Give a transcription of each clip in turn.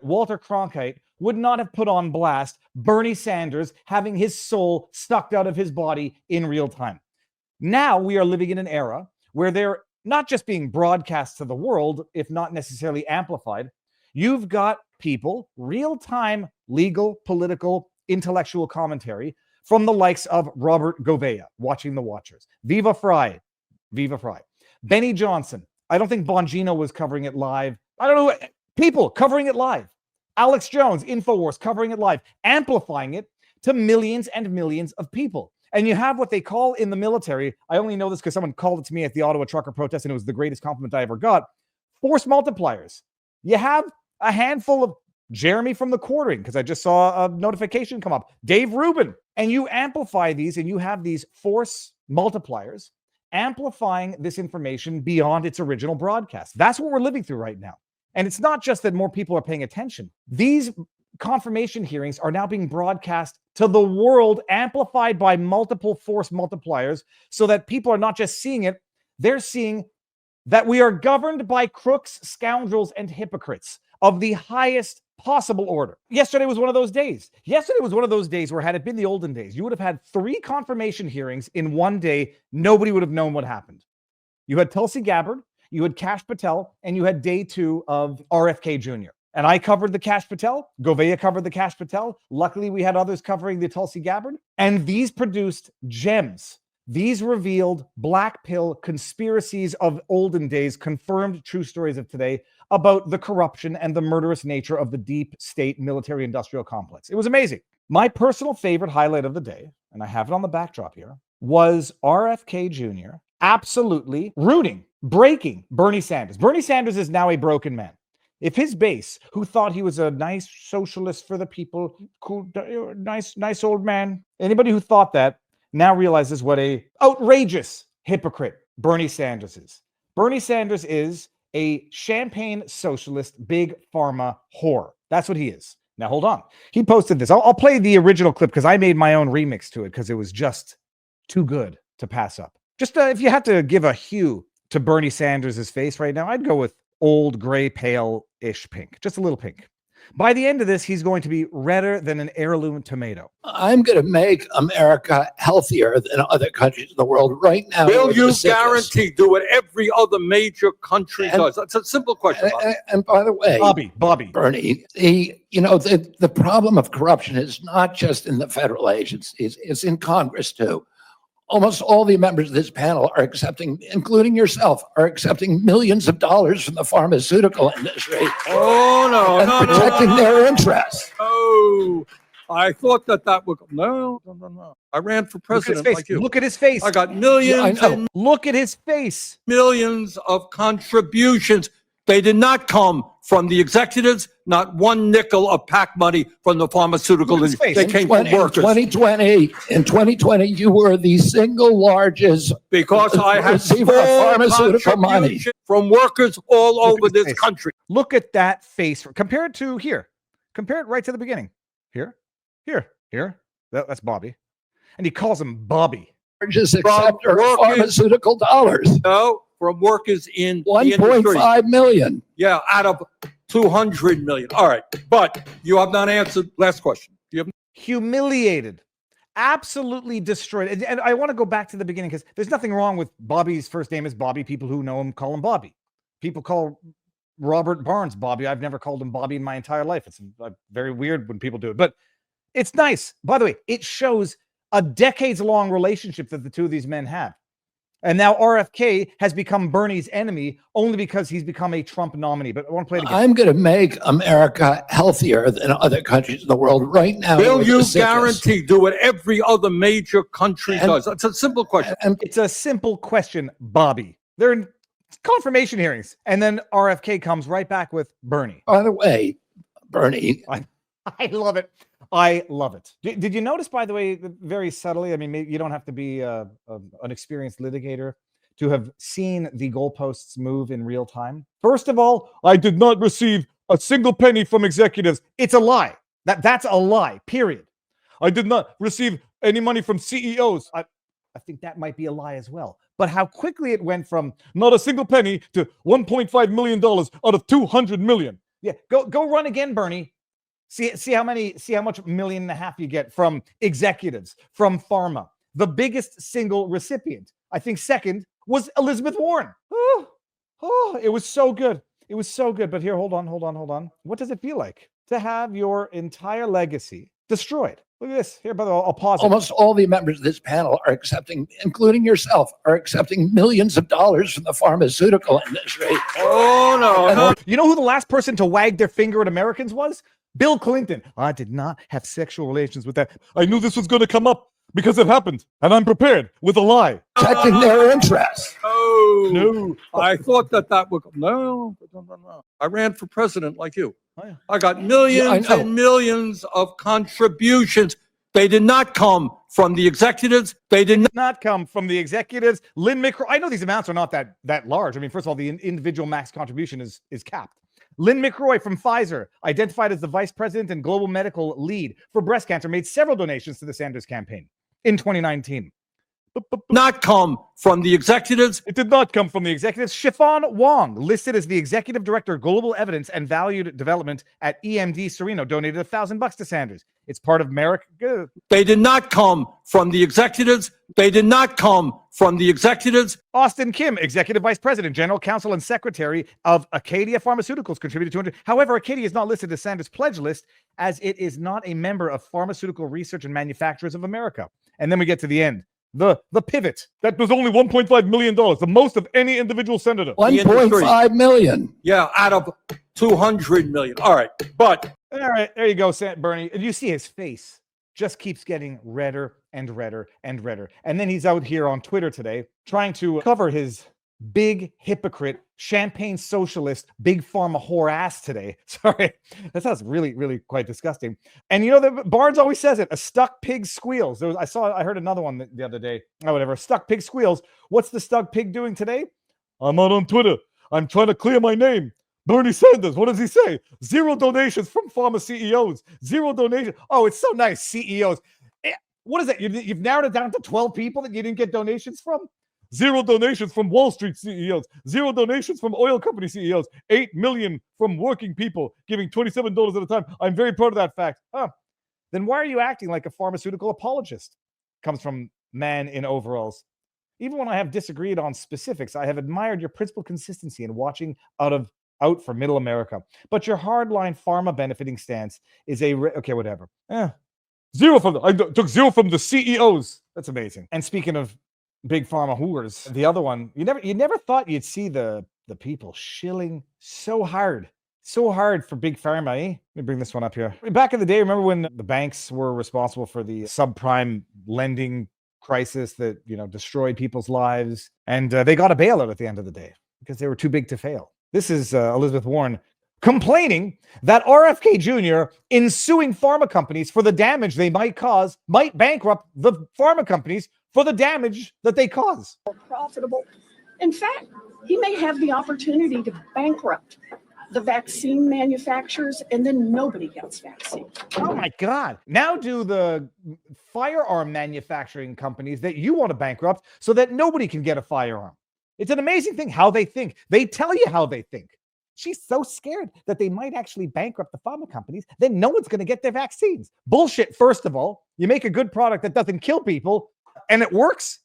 Walter Cronkite would not have put on blast Bernie Sanders having his soul sucked out of his body in real time. Now we are living in an era where they're not just being broadcast to the world, if not necessarily amplified. You've got people, real-time legal, political, intellectual commentary from the likes of Robert Gouveia, Watching the Watchers, Viva Frei, Benny Johnson. I don't think Bongino was covering it live. I don't know, people covering it live. Alex Jones, InfoWars, covering it live, amplifying it to millions and millions of people. And you have what they call in the military, I only know this because someone called it to me at the Ottawa trucker protest, and it was the greatest compliment I ever got, force multipliers. You have a handful of Jeremy from the quartering, because I just saw a notification come up, Dave Rubin, and you amplify these, and you have these force multipliers amplifying this information beyond its original broadcast. That's what we're living through right now. And it's not just that more people are paying attention. These confirmation hearings are now being broadcast to the world, amplified by multiple force multipliers, so that people are not just seeing it, they're seeing that we are governed by crooks, scoundrels, and hypocrites of the highest possible order. Yesterday was one of those days. Yesterday was one of those days where, had it been the olden days, you would have had 3 confirmation hearings in one day. Nobody would have known what happened. You had Tulsi Gabbard, you had Kash Patel, and you had day 2 of RFK Jr. And I covered the Kash Patel. Gouveia covered the Kash Patel. Luckily, we had others covering the Tulsi Gabbard. And these produced gems. These revealed black pill conspiracies of olden days, confirmed true stories of today about the corruption and the murderous nature of the deep state military-industrial complex. It was amazing. My personal favorite highlight of the day, and I have it on the backdrop here, was RFK Jr. absolutely breaking Bernie Sanders. Bernie Sanders is now a broken man. If his base, who thought he was a nice socialist for the people, cool, nice old man, anybody who thought that now realizes what a outrageous hypocrite Bernie Sanders is. Bernie Sanders is a champagne socialist, big pharma whore. That's what he is. Now, hold on. He posted this. I'll play the original clip because I made my own remix to it because it was just too good to pass up. Just if you had to give a hue to Bernie Sanders' face right now, I'd go with old gray pale-ish pink, just a little pink. By the end of this, he's going to be redder than an heirloom tomato. I'm going to make America healthier than other countries in the world right now. Will you guarantee do what every other major country does? That's a simple question. And by the way, Bobby, Bernie, the problem of corruption is not just in the federal agencies; it's in Congress too. Almost all the members of this panel are accepting, including yourself, are accepting millions of dollars from the pharmaceutical industry. Oh, no, protecting their interests. Oh, I thought that would, no. I ran for president like you. Look at his face. I got millions and look at his face. Millions of contributions. They did not come from the executives, not one nickel of PAC money from the pharmaceutical industry. They came from workers. In 2020, you were the single largest because I had pharmaceutical money from workers all over this country. Look at that face. Compare it to here. Compare it right to the beginning. Here. That's Bobby. And he calls him Bobby. Largest acceptor of pharmaceutical dollars. No. From workers in 1.5 million. Yeah, out of 200 million. All right, but you have not answered. Last question. You have humiliated, absolutely destroyed. And I want to go back to the beginning because there's nothing wrong with Bobby's first name is Bobby. People who know him call him Bobby. People call Robert Barnes Bobby. I've never called him Bobby in my entire life. It's very weird when people do it, but it's nice. By the way, it shows a decades-long relationship that the two of these men have. And now RFK has become Bernie's enemy only because he's become a Trump nominee. But I want to play it again. I'm going to make America healthier than other countries in the world right now. Will you guarantee do what every other major country does? That's a simple question. It's a simple question, Bobby. They're in confirmation hearings. And then RFK comes right back with Bernie. By the way, Bernie. I love it. I love it. Did you notice, by the way, very subtly, I mean, maybe you don't have to be an experienced litigator to have seen the goalposts move in real time. First of all, I did not receive a single penny from executives. It's a lie. That's a lie, period. I did not receive any money from CEOs. I think that might be a lie as well. But how quickly it went from not a single penny to $1.5 million out of $200 million. Yeah, go run again, Bernie. See how much $1.5 million you get from executives, from pharma. The biggest single recipient, I think second, was Elizabeth Warren. It was so good. It was so good. But here, hold on. What does it feel like to have your entire legacy destroyed? Look at this. Here, brother, I'll pause it. Almost all the members of this panel are accepting, including yourself, are accepting millions of dollars from the pharmaceutical industry. Oh, no. You know who the last person to wag their finger at Americans was? Bill Clinton. I did not have sexual relations with that. I knew this was going to come up because it happened, and I'm prepared with a lie. Protecting their interests. Oh, No. I thought that would, no. I ran for president like you. Oh, yeah. I got millions Yeah, I know. and millions of contributions. They did not come from the executives. They did Not come from the executives. Lynn McCrory. I know these amounts are not that large. I mean, first of all, the individual max contribution is capped. Lynn McCrory from Pfizer, identified as the vice president and global medical lead for breast cancer, made several donations to the Sanders campaign in 2019. not come from the executives. It did not come from the executives. Chiffon Wong, listed as the executive director of global evidence and value development at EMD Sereno, donated $1,000 to Sanders. It's part of Merrick. They did not come from the executives. They did not come from the executives. Austin Kim, executive vice president, general counsel, and secretary of Acadia Pharmaceuticals, contributed 200. However, Acadia is not listed as Sanders' pledge list as it is not a member of Pharmaceutical Research and Manufacturers of America. And then we get to the end. The pivot. That was only $1.5 million, the most of any individual senator. 1.5 million. Yeah, out of 200 million. All right, but All right, there you go, Bernie. And you see his face just keeps getting redder and redder and redder. And then he's out here on Twitter today trying to cover his big hypocrite, champagne socialist, big pharma whore ass today. Sorry, that sounds really, really quite disgusting. And you know, the Barnes always says it, a stuck pig squeals. I heard another one the other day. Oh, whatever, a stuck pig squeals. What's the stuck pig doing today? I'm out on Twitter. I'm trying to clear my name. Bernie Sanders, what does he say? 0 donations from pharma CEOs. 0 donations. Oh, it's so nice, CEOs. What is that? You've narrowed it down to 12 people that you didn't get donations from? 0 donations from Wall Street CEOs. 0 donations from oil company CEOs. 8 million from working people, giving $27 at a time. I'm very proud of that fact. Then why are you acting like a pharmaceutical apologist? Comes from man in overalls. Even when I have disagreed on specifics, I have admired your principled consistency in watching out for middle America. But your hardline pharma benefiting stance is okay, whatever. 0 from I took 0 from the CEOs. That's amazing. And speaking of big pharma whores, the other one, you never thought you'd see the people shilling so hard for big pharma, eh? Let me bring this one up here. Back in the day, remember when the banks were responsible for the subprime lending crisis that, destroyed people's lives, and they got a bailout at the end of the day because they were too big to fail. This is Elizabeth Warren complaining that RFK Jr., in suing pharma companies for the damage they might cause, might bankrupt the pharma companies for the damage that they cause. Profitable. In fact, he may have the opportunity to bankrupt the vaccine manufacturers, and then nobody gets vaccine. Oh my God. Now do the firearm manufacturing companies that you want to bankrupt so that nobody can get a firearm. It's an amazing thing how they think. They tell you how they think. She's so scared that they might actually bankrupt the pharma companies, then no one's going to get their vaccines. Bullshit, first of all. You make a good product that doesn't kill people, and it works,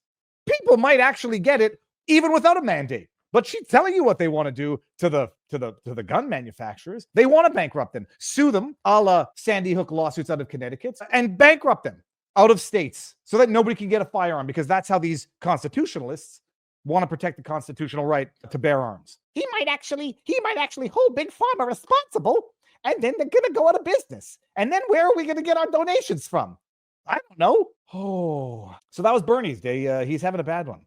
people might actually get it even without a mandate. But she's telling you what they want to do to the gun manufacturers. They want to bankrupt them, sue them, a la Sandy Hook lawsuits out of Connecticut, and bankrupt them out of states so that nobody can get a firearm, because that's how these constitutionalists want to protect the constitutional right to bear arms. He might actually hold big pharma responsible, and then they're going to go out of business. And then where are we going to get our donations from? I don't know. Oh, so that was Bernie's day. He's having a bad one.